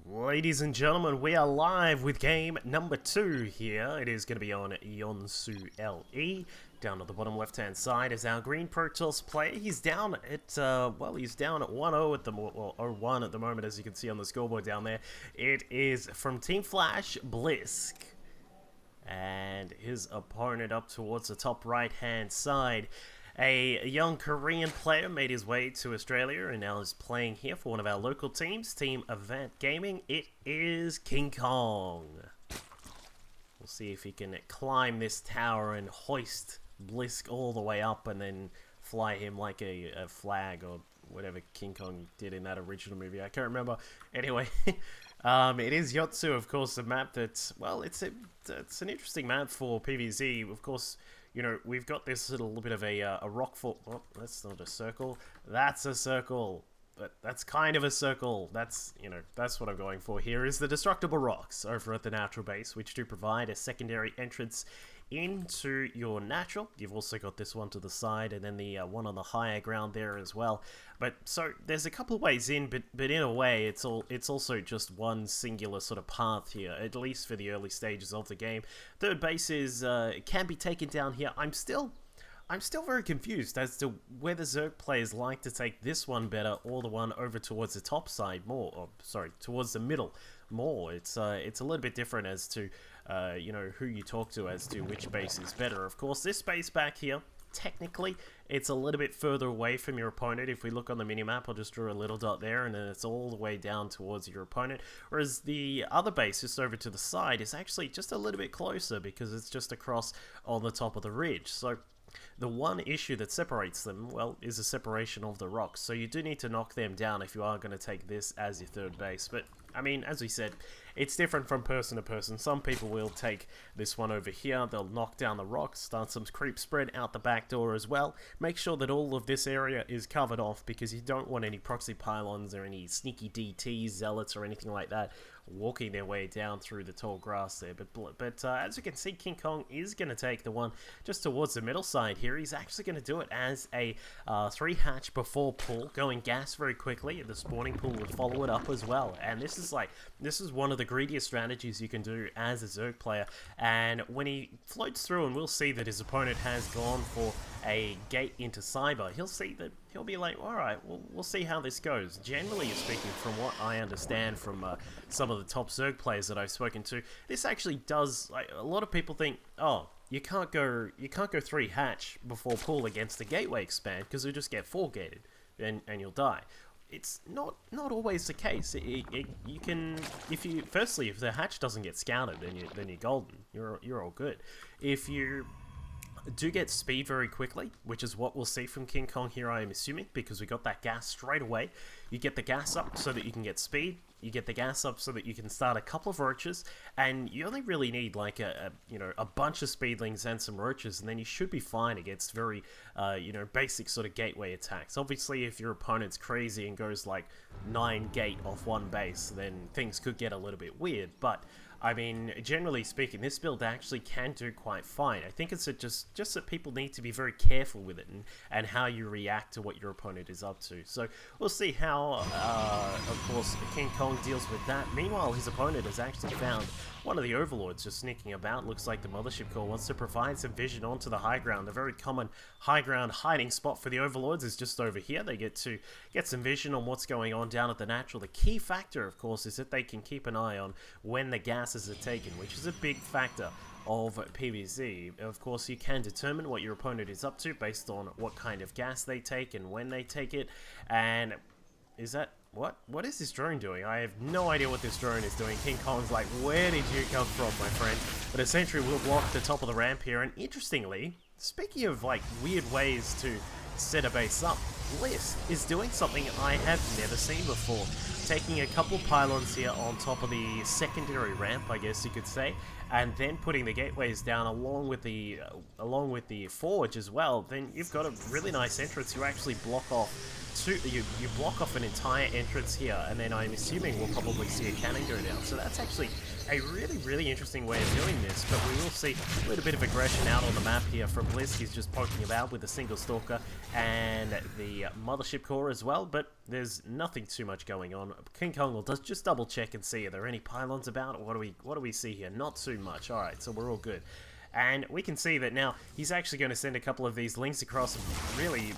Ladies and gentlemen, we are live with game number 2 here. It is going to be on Yonsu LE. Down at the bottom left-hand side is our green Protoss player. He's down at, he's down at 1-0 at the well, 0-1 at the moment, as you can see on the scoreboard down there. It is from Team Flash, Blysk. And his opponent up towards the top right-hand side. A young Korean player made his way to Australia and now is playing here for one of our local teams, Team AVANT Gaming. It is KingKong. We'll see if he can climb this tower and hoist Blysk all the way up and then fly him like a flag or whatever KingKong did in that original movie. I can't remember. Anyway, it is Yotsu, of course, a map that's, well, it's an interesting map for PvZ. Of course, you know, we've got this little bit of a rock fall. Oh, that's not a circle. That's a circle. But that's kind of a circle. That's, you know, that's what I'm going for here, is the destructible rocks over at the natural base, which do provide a secondary entrance into your natural. You've also got this one to the side, and then the one on the higher ground there as well. But so there's a couple of ways in, but in a way, it's also just one singular sort of path here, at least for the early stages of the game. Third base is can be taken down here. I'm still very confused as to whether Zerg players like to take this one better or the one over towards the top side more, or sorry, towards the middle more. It's a little bit different as to you know, who you talk to as to which base is better. Of course, this base back here, technically, it's a little bit further away from your opponent. If we look on the minimap, I'll just draw a little dot there, and then it's all the way down towards your opponent. Whereas the other base, just over to the side, is actually just a little bit closer because it's just across on the top of the ridge. So the one issue that separates them, well, is the separation of the rocks. So you do need to knock them down if you are going to take this as your third base. But, I mean, as we said, it's different from person to person. Some people will take this one over here. They'll knock down the rocks, start some creep spread out the back door as well. Make sure that all of this area is covered off because you don't want any proxy pylons or any sneaky DTs, zealots, or anything like that walking their way down through the tall grass there. But as you can see, KingKong is going to take the one just towards the middle side here. He's actually going to do it as a 3-hatch before pull, going gas very quickly. The spawning pool will follow it up as well. And this is one of the greediest strategies you can do as a Zerg player. And when he floats through, and we'll see that his opponent has gone for a gate into cyber, he'll see that he'll be like, alright, we'll see how this goes. Generally speaking, from what I understand from some of the top Zerg players that I've spoken to, this actually does, like, a lot of people think, oh, you can't go 3-hatch before pull against the gateway expand because you'll just get 4-gated and you'll die. It's not always the case. You can, if the hatch doesn't get scouted, then you're golden. You're all good. If you do get speed very quickly, which is what we'll see from KingKong here, I am assuming, because we got that gas straight away. You get the gas up so that you can get speed. You get the gas up so that you can start a couple of roaches, and you only really need like a bunch of speedlings and some roaches, and then you should be fine against very basic sort of gateway attacks. Obviously, if your opponent's crazy and goes like 9 gate off one base, then things could get a little bit weird, but I mean, generally speaking, this build actually can do quite fine. I think it's just that people need to be very careful with it and how you react to what your opponent is up to. So we'll see how, of course, KingKong deals with that. Meanwhile, his opponent has actually found one of the overlords just sneaking about. Looks like the mothership core wants to provide some vision onto the high ground. A very common high ground hiding spot for the overlords is just over here. They get to get some vision on what's going on down at the natural. The key factor, of course, is that they can keep an eye on when the gases are taken, which is a big factor of PvZ. Of course, you can determine what your opponent is up to based on what kind of gas they take and when they take it. And is that... What is this drone doing? I have no idea what this drone is doing. KingKong's like, where did you come from, my friend? But a sentry will block the top of the ramp here. And interestingly, speaking of like weird ways to set a base up, Blysk is doing something I have never seen before. Taking a couple pylons here on top of the secondary ramp, I guess you could say, and then putting the gateways down along with the forge as well, then you've got a really nice entrance. You actually block off you block off an entire entrance here, and then I'm assuming we'll probably see a cannon go down. So that's actually a really interesting way of doing this, but we will see a little bit of aggression out on the map here from Blysk. He's just poking about with a single stalker and the mothership core as well, but there's nothing too much going on. KingKong will just double check and see, are there any pylons about? What do we see here? Not too much. Alright, so we're all good. And we can see that now he's actually going to send a couple of these links across. Really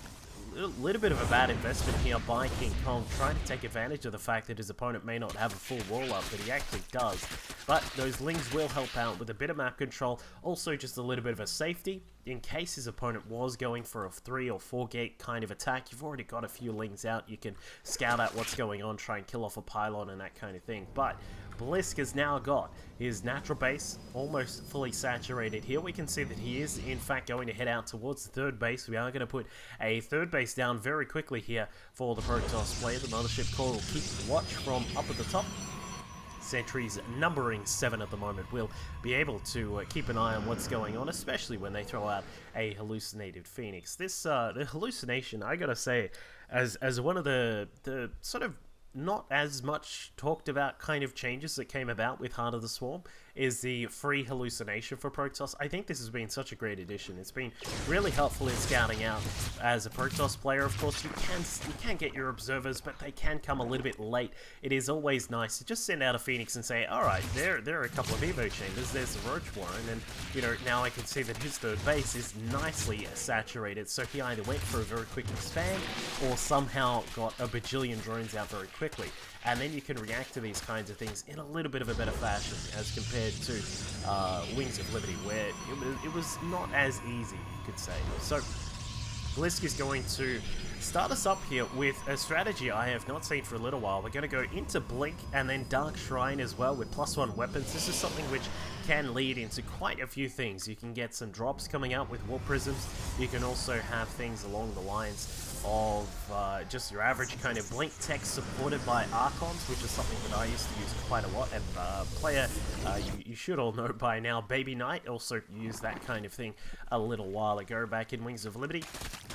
a little bit of a bad investment here by KingKong, trying to take advantage of the fact that his opponent may not have a full wall up, but he actually does. But those lings will help out with a bit of map control, also just a little bit of a safety. In case his opponent was going for a 3 or 4 gate kind of attack, you've already got a few lings out. You can scout out what's going on, try and kill off a pylon and that kind of thing. But Blysk has now got his natural base almost fully saturated here. We can see that he is in fact going to head out towards the third base. We are going to put a third base down very quickly here for the Protoss player. The mothership core will keep watch from up at the top. Sentries numbering 7 at the moment will be able to keep an eye on what's going on, especially when they throw out a hallucinated Phoenix. This the hallucination, I gotta say, as one of the sort of not as much talked about kind of changes that came about with Heart of the Swarm, is the free hallucination for Protoss. I think this has been such a great addition. It's been really helpful in scouting out. As a Protoss player, of course, you can get your observers, but they can come a little bit late. It is always nice to just send out a Phoenix and say, alright, there are a couple of Evo chambers, there's the Roach Warren, and you know, now I can see that his third base is nicely saturated, so he either went for a very quick expand, or somehow got a bajillion drones out very quickly. And then you can react to these kinds of things in a little bit of a better fashion as compared to Wings of Liberty, where it was not as easy, you could say. So Blysk is going to start us up here with a strategy I have not seen for a little while. We're going to go into Blink and then Dark Shrine as well with +1 weapons. This is something which can lead into quite a few things. You can get some drops coming out with Warp Prisms. You can also have things along the lines of just your average kind of Blink tech supported by Archons, which is something that I used to use quite a lot. And player, you should all know by now, Baby Knight also used that kind of thing a little while ago back in Wings of Liberty.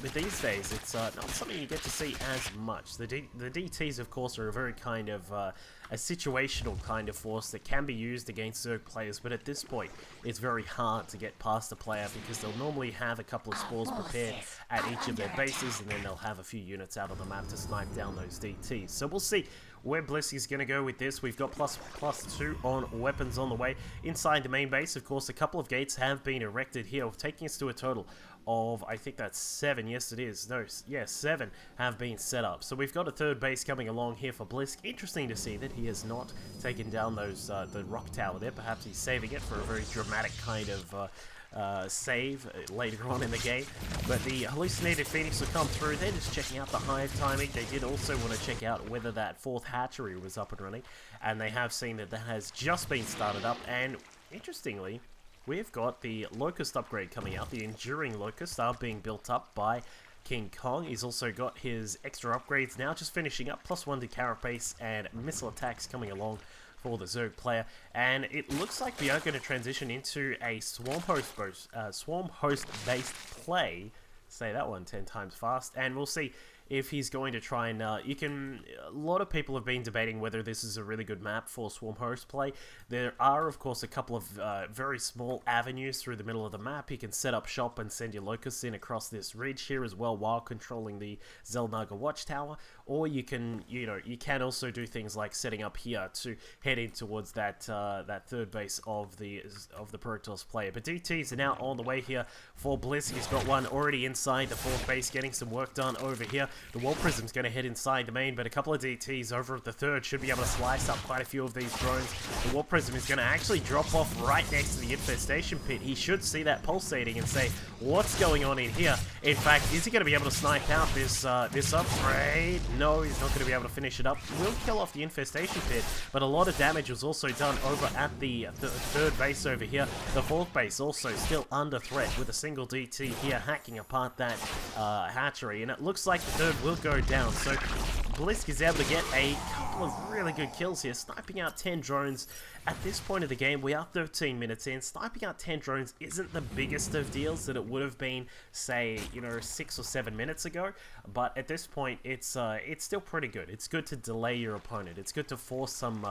But these days, it's not something you get to see as much. The DTs, of course, are a very kind of a situational kind of force that can be used against Zerg players, but at this point, it's very hard to get past a player because they'll normally have a couple of spores prepared at each of their bases, and then they'll have a few units out on the map to snipe down those DTs. So we'll see where Blysk is going to go with this. We've got +2 on weapons on the way. Inside the main base, of course, a couple of gates have been erected here, taking us to a total of, I think that's 7, yes it is, no, yeah, 7 have been set up. So we've got a third base coming along here for Blysk. Interesting to see that he has not taken down those the rock tower there. Perhaps he's saving it for a very dramatic kind of save later on in the game. But the hallucinated Phoenix will come through. They're just checking out the hive timing. They did also want to check out whether that 4th hatchery was up and running, and they have seen that that has just been started up. And interestingly, we've got the Locust upgrade coming out. The Enduring Locust are being built up by KingKong. He's also got his extra upgrades now, just finishing up, +1 to carapace and missile attacks coming along for the Zerg player. And it looks like we are going to transition into a Swarm host based play. Say that one 10 times fast, and we'll see if he's going to try and, a lot of people have been debating whether this is a really good map for Swarm Host play. There are, of course, a couple of very small avenues through the middle of the map. You can set up shop and send your locusts in across this ridge here as well while controlling the Zelnaga Watchtower, or you can, you can also do things like setting up here to head in towards that that third base of the Protoss player. But DTs are now on the way here for Blysk. He's got one already inside the 4th base, getting some work done over here. The Wall Prism's going to head inside the main, but a couple of DTs over at the 3rd should be able to slice up quite a few of these drones. The Wall Prism is going to actually drop off right next to the infestation pit. He should see that pulsating and say, what's going on in here? In fact, is he going to be able to snipe out this upgrade? No, he's not going to be able to finish it up. Will kill off the infestation pit, but a lot of damage was also done over at the 3rd base over here. The 4th base also still under threat with a single DT here hacking apart that hatchery, and it looks like the 3rd will go down. So Blysk is able to get a couple of really good kills here, sniping out 10 drones. At this point of the game, we are 13 minutes in. Sniping out 10 drones isn't the biggest of deals that it would have been, say, 6 or 7 minutes ago. But at this point, it's still pretty good. It's good to delay your opponent. It's good to force some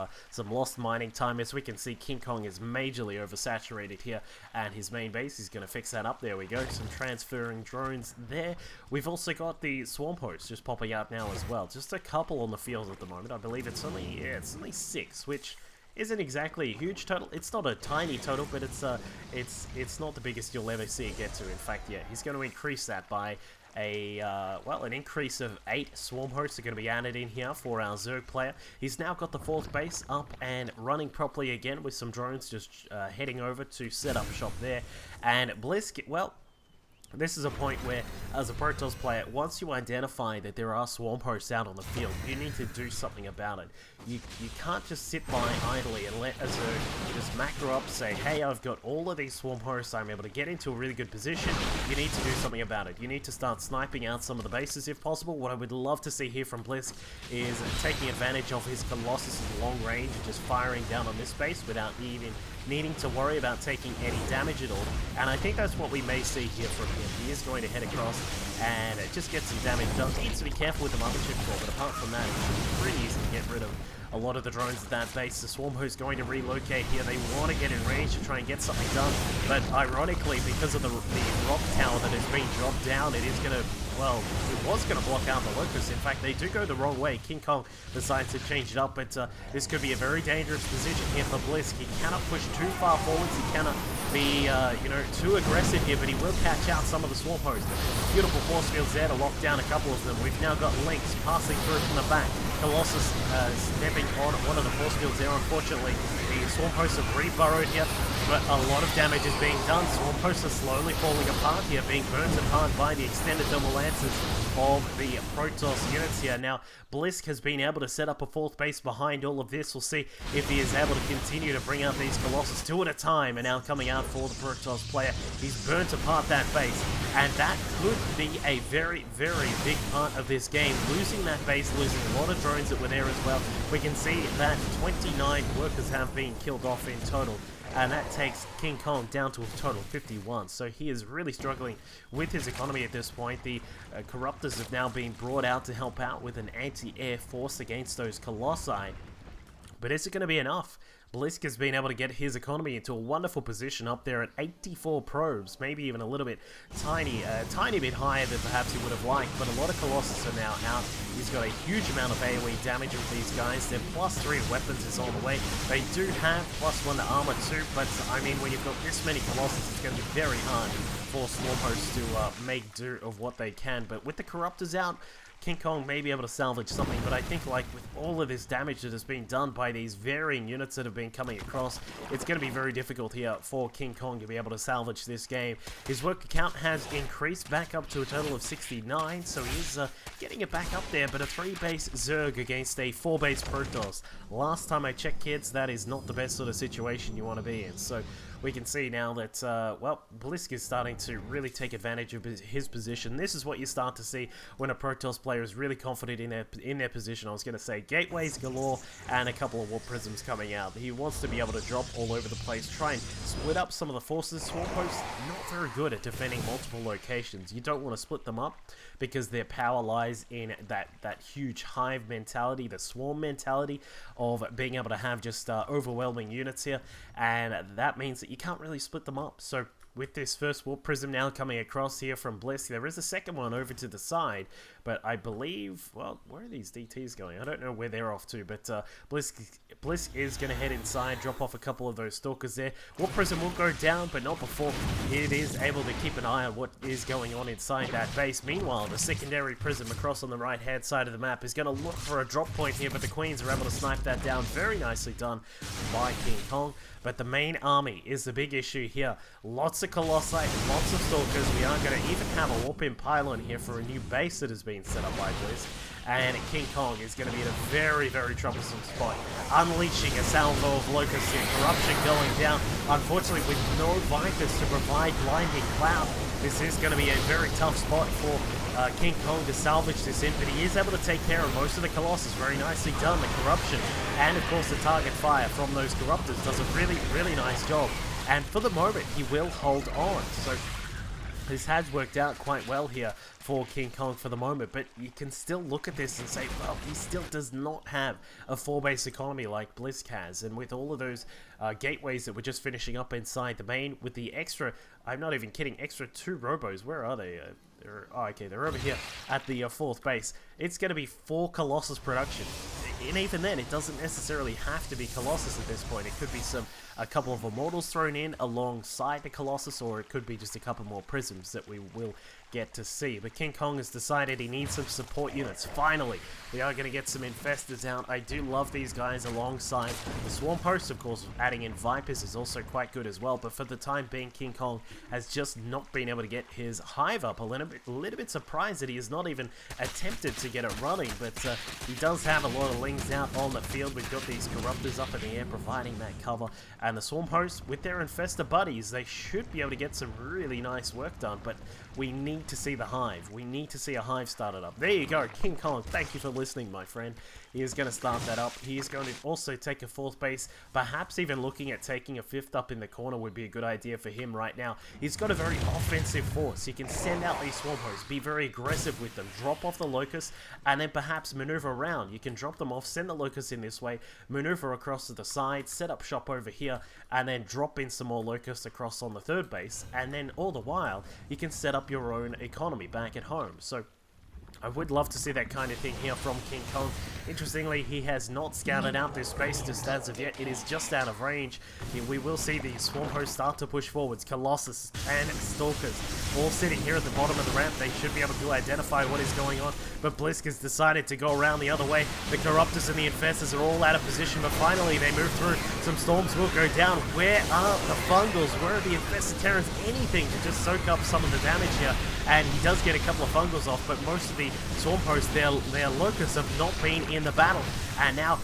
lost mining time. As we can see, KingKong is majorly oversaturated here, and his main base is going to fix that up. There we go. Some transferring drones there. We've also got the swarm hosts just popping out now as well. Just a couple on the field at the moment. I believe it's only 6, which isn't exactly a huge total. It's not a tiny total, but it's not the biggest you'll ever see it get to. In fact, yeah, he's going to increase that by an increase of 8 swarm hosts are going to be added in here for our Zerg player. He's now got the 4th base up and running properly again with some drones just heading over to set up shop there. And Blysk, well, this is a point where, as a Protoss player, once you identify that there are swarm hosts out on the field, you need to do something about it. You can't just sit by idly and let a Zerg just macro up, say, hey, I've got all of these swarm hosts, I'm able to get into a really good position. You need to do something about it. You need to start sniping out some of the bases if possible. What I would love to see here from Blysk is taking advantage of his Colossus' long range and just firing down on this base without even needing to worry about taking any damage at all. And I think that's what we may see here from him. He is going to head across and just get some damage done. Needs to be careful with the mothership core, but apart from that, it should be pretty easy to get rid of a lot of the drones at that base. The swarm host going to relocate here. They want to get in range to try and get something done, but ironically, because of the rock tower that has been dropped down, it is going to, well, it was going to block out the locusts. In fact, they do go the wrong way. KingKong decides to change it up, but this could be a very dangerous position here for Blysk. He cannot push too far forwards. He cannot be, too aggressive here, but he will catch out some of the swarm hosts. Beautiful force fields there to lock down a couple of them. We've now got Lynx passing through from the back. Colossus stepping on one of the force fields there. Unfortunately, the swarm hosts have re-burrowed here, but a lot of damage is being done. Swarm hosts are slowly falling apart here, being burnt apart by the extended thermal lances of the Protoss units here. Now, Blysk has been able to set up a 4th base behind all of this. We'll see if he is able to continue to bring out these Colossus 2 at a time, and now coming out for the Protoss player. He's burnt apart that base, and that could be a very, very big part of this game. Losing that base, losing a lot of drones that were there as well. We can see that 29 workers have been killed off in total, and that takes KingKong down to a total of 51. So he is really struggling with his economy at this point. The Corruptors have now been brought out to help out with an anti-air force against those Colossi. But is it going to be enough? Blysk has been able to get his economy into a wonderful position up there at 84 probes, maybe even a little bit tiny bit higher than perhaps he would have liked, but a lot of Colossus are now out. He's got a huge amount of AoE damage with these guys. Their +3 weapons is on the way. They do have +1 to armor too, but I mean, when you've got this many Colossus, it's going to be very hard for swarm hosts to make do of what they can. But with the Corruptors out, KingKong may be able to salvage something, but I think, like, with all of this damage that has been done by these varying units that have been coming across, it's going to be very difficult here for KingKong to be able to salvage this game. His worker count has increased back up to a total of 69, so he's getting it back up there, but a 3-base Zerg against a 4-base Protoss. Last time I checked, kids, that is not the best sort of situation you want to be in. So we can see now that, Blysk is starting to really take advantage of his position. This is what you start to see when a Protoss player is really confident in their position. I was going to say gateways galore and a couple of warp prisms coming out. He wants to be able to drop all over the place, try and split up some of the forces. Swarm hosts not very good at defending multiple locations. You don't want to split them up because their power lies in that huge hive mentality, the swarm mentality of being able to have just overwhelming units here, and that means that you can't really split them up. So with this first warp prism now coming across here from Blysk, there is a second one over to the side, but I believe, well, where are these DTs going? I don't know where they're off to, but Blysk is going to head inside, drop off a couple of those stalkers there. Warp prism will go down, but not before it is able to keep an eye on what is going on inside that base. Meanwhile, the secondary prism across on the right-hand side of the map is going to look for a drop point here, but the Queens are able to snipe that down. Very nicely done by KingKong. But the main army is the big issue here. Lots of Colossi, lots of Stalkers. We are going to even have a warp-in pylon here for a new base that has been set up by Blysk. and KingKong is going to be in a very, very troublesome spot. Unleashing a salvo of Locusts here, Corruption going down. Unfortunately, with no Vipers to provide Blinding Cloud, this is going to be a very tough spot for KingKong to salvage this in, but he is able to take care of most of the Colossus. Very nicely done. The Corruption and, of course, the target fire from those Corruptors does a really, really nice job. And for the moment, he will hold on. So this has worked out quite well here for KingKong for the moment, but you can still look at this and say, well, he still does not have a 4-base economy like Blysk has, and with all of those gateways that we're just finishing up inside the main, with the extra, I'm not even kidding, extra 2 robos, where are they? Okay, they're over here at the 4th base. It's going to be 4 Colossus production. And even then, it doesn't necessarily have to be Colossus at this point. It could be a couple of Immortals thrown in alongside the Colossus, or it could be just a couple more Prisms that we will get to see. But KingKong has decided he needs some support units. Finally, we are going to get some Infestors out. I do love these guys alongside the Swarm Host. Of course, adding in Vipers is also quite good as well. But for the time being, KingKong has just not been able to get his Hive up. A little bit surprised that he has not even attempted to get it running. But he does have a lot of Lings out on the field. We've got these Corruptors up in the air providing that cover. And the Swarm Host, with their Infestor buddies, they should be able to get some really nice work done. But we need to see the Hive. We need to see a Hive started up. There you go, KingKong. Thank you for listening, my friend. He is going to start that up. He is going to also take a 4th base. Perhaps even looking at taking a 5th up in the corner would be a good idea for him right now. He's got a very offensive force. He can send out these Swarm Hosts, be very aggressive with them, drop off the Locusts, and then perhaps maneuver around. You can drop them off, send the Locusts in this way, maneuver across to the side, set up shop over here, and then drop in some more Locusts across on the 3rd base, and then all the while, you can set up your own economy back at home. So I would love to see that kind of thing here from KingKong. Interestingly, he has not scouted out this space just as of yet. It is just out of range. We will see the Swarm Hosts start to push forwards. Colossus and Stalkers all sitting here at the bottom of the ramp. They should be able to identify what is going on, but Blysk has decided to go around the other way. The Corruptors and the Infestors are all out of position, but finally they move through. Some Storms will go down. Where are the Fungals? Where are the Infested Terrans? Anything to just soak up some of the damage here. And he does get a couple of Fungals off, but most of the Swarm Hosts, their Locusts have not been in the battle. And now,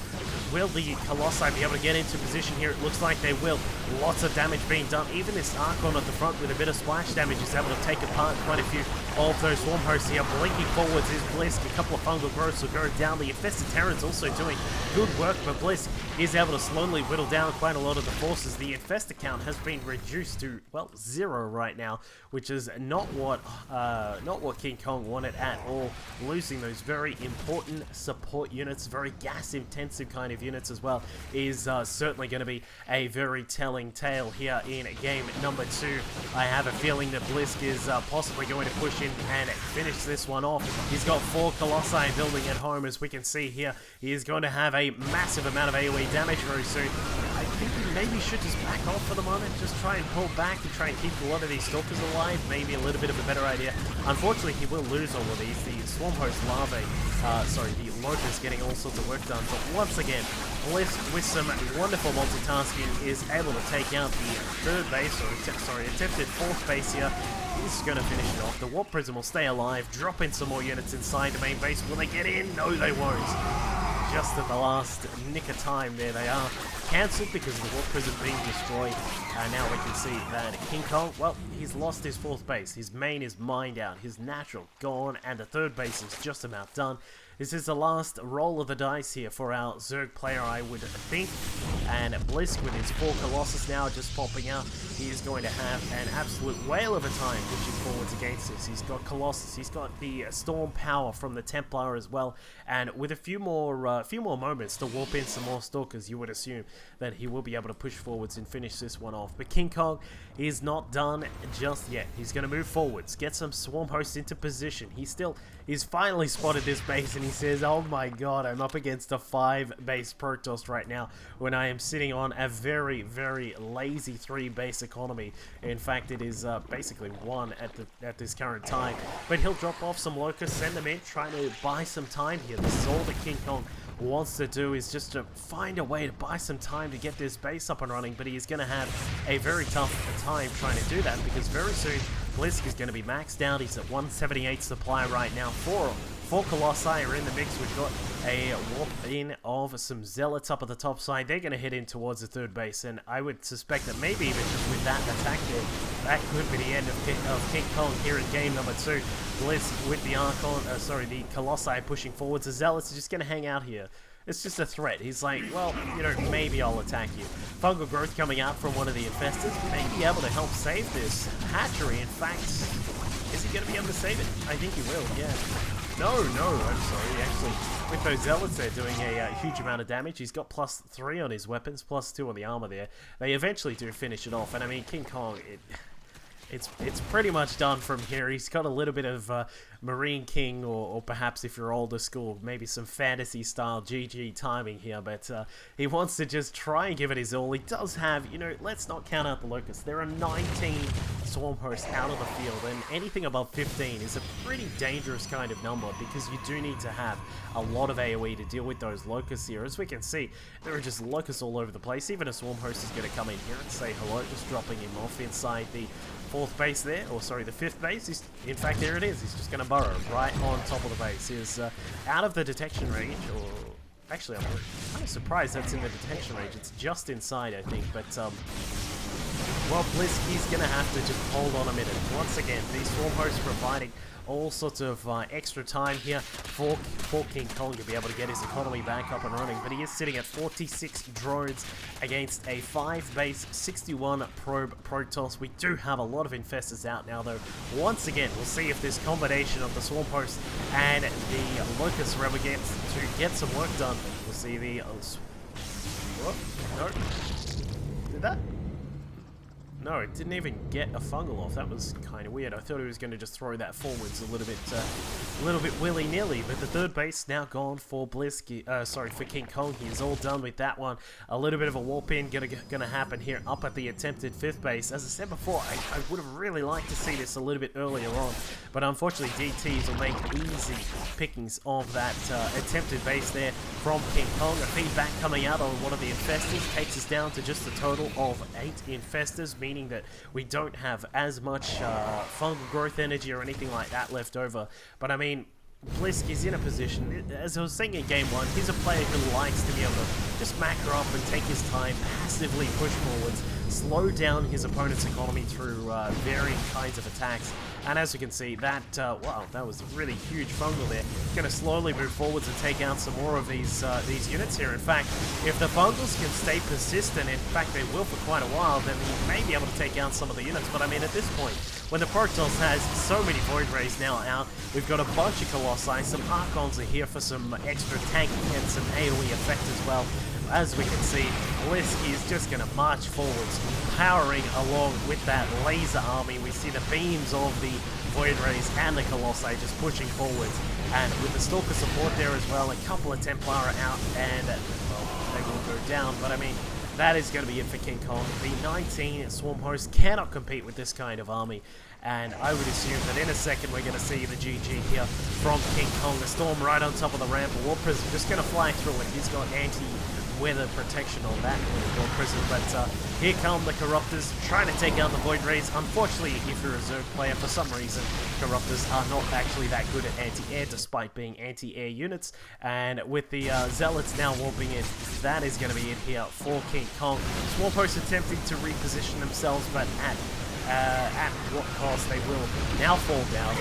will the Colossi be able to get into position here? It looks like they will. Lots of damage being done. Even this Archon at the front with a bit of splash damage is able to take apart quite a few of those Swarm Hosts here. Blinking forwards is Blysk. A couple of Fungal Growths will go down. The Infested Terrans also doing good work, but Blysk is able to slowly whittle down quite a lot of the forces. The Infestor count has been reduced to, well, 0 right now, which is not what KingKong wanted at all. Losing those very important support units, very gas-intensive kind of units as well, is certainly going to be a very telling tale here in game number 2. I have a feeling that Blysk is possibly going to push in and finish this one off. He's got 4 Colossi building at home, as we can see here. He is going to have a massive amount of AoE damage very soon. I think he maybe should just back off for the moment, just try and pull back and try and keep a lot of these Stalkers alive. Maybe a little bit of a better idea. Unfortunately, he will lose all of these. The Swarm Host Larvae, the Locusts getting all sorts of work done. But once again, Blysk, with some wonderful multitasking, is able to take out the 3rd base, or attempted 4th base here. He's going to finish it off. The Warp Prism will stay alive, drop in some more units inside the main base. Will they get in? No, they won't. Just at the last nick of time, there they are. Cancelled because of the Warp Prism being destroyed. Now we can see that KingKong, well, he's lost his 4th base. His main is mined out, his natural gone, and the 3rd base is just about done. This is the last roll of the dice here for our Zerg player, I would think. And Blysk, with his 4 Colossus now just popping out, he is going to have an absolute whale of a time pushing forwards against this. He's got Colossus, he's got the Storm Power from the Templar as well, and with a few more moments to warp in some more Stalkers, you would assume that he will be able to push forwards and finish this one off. But KingKong is not done just yet. He's going to move forwards, get some Swarm Hosts into position. He's finally spotted this base, and he says, oh my god, I'm up against a 5-base Protoss right now when I am sitting on a very, very lazy 3-base economy. In fact, it is basically 1 at this current time. But he'll drop off some Locusts, send them in, trying to buy some time here. This is all that KingKong wants to do, is just to find a way to buy some time to get this base up and running, but he is going to have a very tough time trying to do that, because very soon Blysk is going to be maxed out. He's at 178 supply right now, 4 Colossi are in the mix. We've got a warp in of some Zealots up at the top side. They're going to head in towards the third base, and I would suspect that maybe even just with that attack there, that could be the end of KingKong here in game number 2. Blysk with the Archon, the Colossi pushing forwards. The Zealots are just going to hang out here. It's just a threat. He's like, well, you know, maybe I'll attack you. Fungal growth coming out from one of the infestors may be able to help save this hatchery. In fact, is he going to be able to save it? I think he will, yeah. No, I'm sorry. Actually, with those Zealots, they're doing a huge amount of damage. He's got +3 on his weapons, +2 on the armor there. They eventually do finish it off. And I mean, KingKong, it's pretty much done from here. He's got a little bit of Marine King, or perhaps if you're older school, maybe some fantasy style GG timing here, but he wants to just try and give it his all. He does have, you know, let's not count out the Locusts. There are 19 Swarm hosts out of the field, and anything above 15 is a pretty dangerous kind of number, because you do need to have a lot of AoE to deal with those Locusts here. As we can see, there are just Locusts all over the place. Even a Swarm host is going to come in here and say hello, just dropping him off inside the 4th base there, or sorry, the 5th base. In fact, there it is. He's just going to burrow right on top of the base. He's out of the detection range, or actually, I'm kind of surprised that's in the detection range. It's just inside, I think, but well, Blysk, he's going to have to just hold on a minute. Once again, these Swarm hosts providing all sorts of extra time here for KingKong to be able to get his economy back up and running, but he is sitting at 46 drones against a 5-base 61 probe Protoss. We do have a lot of infestors out now, though. Once again, we'll see if this combination of the Swarm host and the Locust Rebel gets to get some work done. We'll see the what? No, did that? No, it didn't even get a fungal off. That was kind of weird. I thought he was going to just throw that forwards a little bit willy-nilly. But the 3rd base now gone for Blysk. For KingKong. He's all done with that one. A little bit of a warp in gonna happen here up at the attempted 5th base. As I said before, I would have really liked to see this a little bit earlier on, but unfortunately DTs will make easy pickings of that attempted base there from KingKong. A feedback coming out on one of the infestors takes us down to just a total of 8 infestors, meaning that we don't have as much fungal growth energy or anything like that left over. But I mean, Blysk is in a position, as I was saying in game 1, he's a player who likes to be able to just macro up and take his time, passively push forwards, slow down his opponent's economy through varying kinds of attacks. And as you can see, that, wow, that was a really huge fungal there. Going to slowly move forwards and take out some more of these units here. In fact, if the fungals can stay persistent, in fact they will for quite a while, then he may be able to take out some of the units. But I mean, at this point, when the Protoss has so many Void Rays now out, we've got a bunch of Colossi, some Archons are here for some extra tanking and some AoE effect as well. As we can see, Blysk is just going to march forwards, powering along with that laser army. We see the beams of the Void Rays and the Colossi just pushing forwards. And with the Stalker support there as well, a couple of Templar are out, and well, they will go down. But I mean, that is going to be it for KingKong. The 19 Swarm hosts cannot compete with this kind of army. And I would assume that in a second we're going to see the GG here from KingKong. The Storm right on top of the ramp. A Warp Prism just going to fly through it. He's got anti-weather protection on that Warp Prism. But here come the Corruptors trying to take out the Void Rays. Unfortunately, if you're a Zerg player, for some reason, Corruptors are not actually that good at anti-air, despite being anti-air units. And with the Zealots now warping in, that is going to be it here for KingKong. Swarm hosts attempting to reposition themselves, but at what cost. They will now fall down.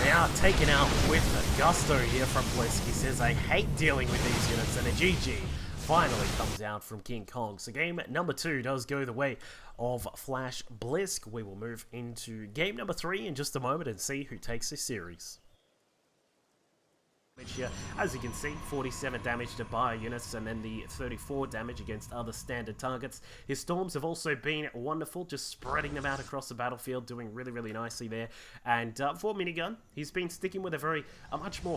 They are taken out with gusto here from Blysk. He says, I hate dealing with these units, and a GG finally comes out from KingKong. So game number 2 does go the way of Flash Blysk. We will move into game number 3 in just a moment and see who takes this series. Here, as you can see, 47 damage to bio units and then the 34 damage against other standard targets. His storms have also been wonderful, just spreading them out across the battlefield, doing really nicely there. And for minigun, he's been sticking with a much more